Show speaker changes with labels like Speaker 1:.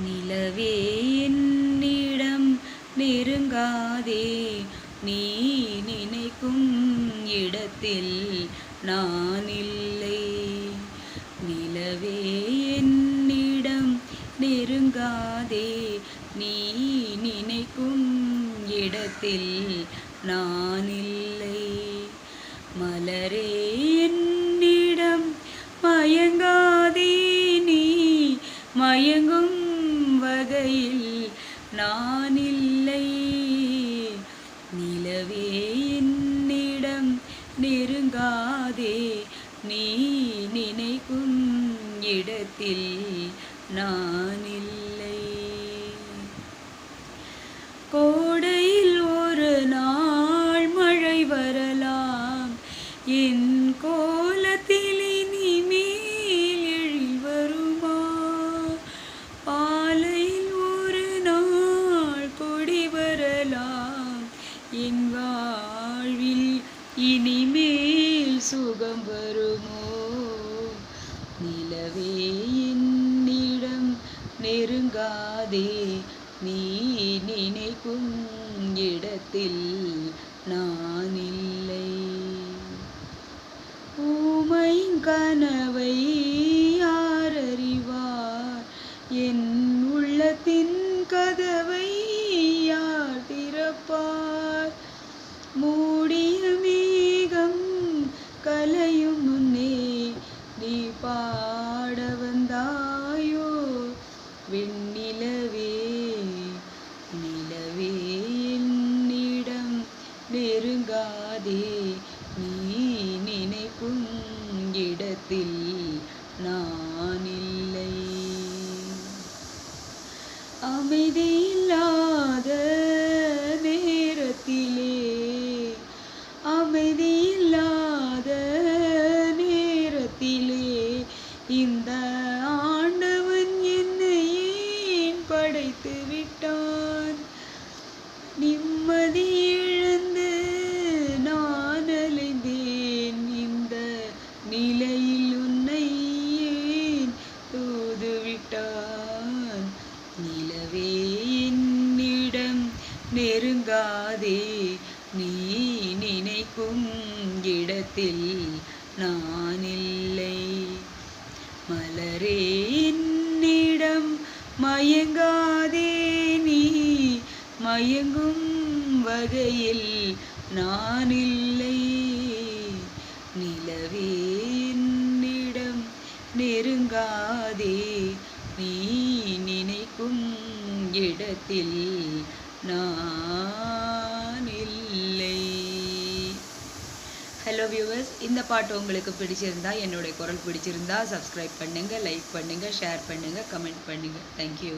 Speaker 1: நிலவே என்னிடம் நெருங்காதே, நீ நினைக்கும் இடத்தில் நான் இல்லை. நிலவே என்னிடம் நெருங்காதே, நீ நினைக்கும் இடத்தில் நான் இல்லை. மலரே என்னிடம் மயங்காதே, நீ மயங்கும் வகையில் நான் இல்லை. நிலவே என்னிடம் நெருங்காதே, நீ நினைக்கும் இடத்தில் நான் இல்லை. கோடையில் ஒரு நாள் மழை வரலாம், என் கோலத்தில் இனிமேல் எழில் வருமா? பாலையில் ஒரு நாள் கொடி வரலாம், என் வாழ்வில் இனிமேல் சுகம் வருமோ? நிலவே என்னிடம் நெருங்காதே, நீ நினைக்கும் இடத்தில் நான் இல்லை. ஊமையின் கனவை யார் அறிவார், என் உள்ளத்தின் கதவை யார் திறப்பார்? மூடிய மேகம் கலையும் முன்னே நீ பாட வந்தாயோ வெண்ணிலவே? நிலவே என்னிடம் நெருங்காதே, நீ நினைக்கும் இடத்தில் நான் இல்லை. அமைதியில்லாத நேரத்திலே, அமைதியில்லாத நேரத்திலே இந்த ஆண்டவன் என்னை ஏன் படைத்து விட்டான்? நிம்மதி இழந்து நான் அலைந்தேன், இந்த நிலையில் உன்னை ஏன் தூதுவிட்டான்? நிலவே என்னிடம் நெருங்காதே, நீ நினைக்கும் இடத்தில் நான் இல்லை. மலரே என்னிடம் மயங்காதே, நீ மயங்கும் வகையில் நான் இல்லை. நிலவே என்னிடம் நெருங்காதே, நீ நினைக்கும் இடத்தில் நான் இல்லை. ஹலோ வியூவர்ஸ், இந்த பாட்டு உங்களுக்கு பிடிச்சிருந்தா, என்னுடைய குரல் பிடிச்சிருந்தா சப்ஸ்கிரைப் பண்ணுங்கள், லைக் பண்ணுங்கள், ஷேர் பண்ணுங்கள், கமெண்ட் பண்ணுங்கள். தேங்க்யூ.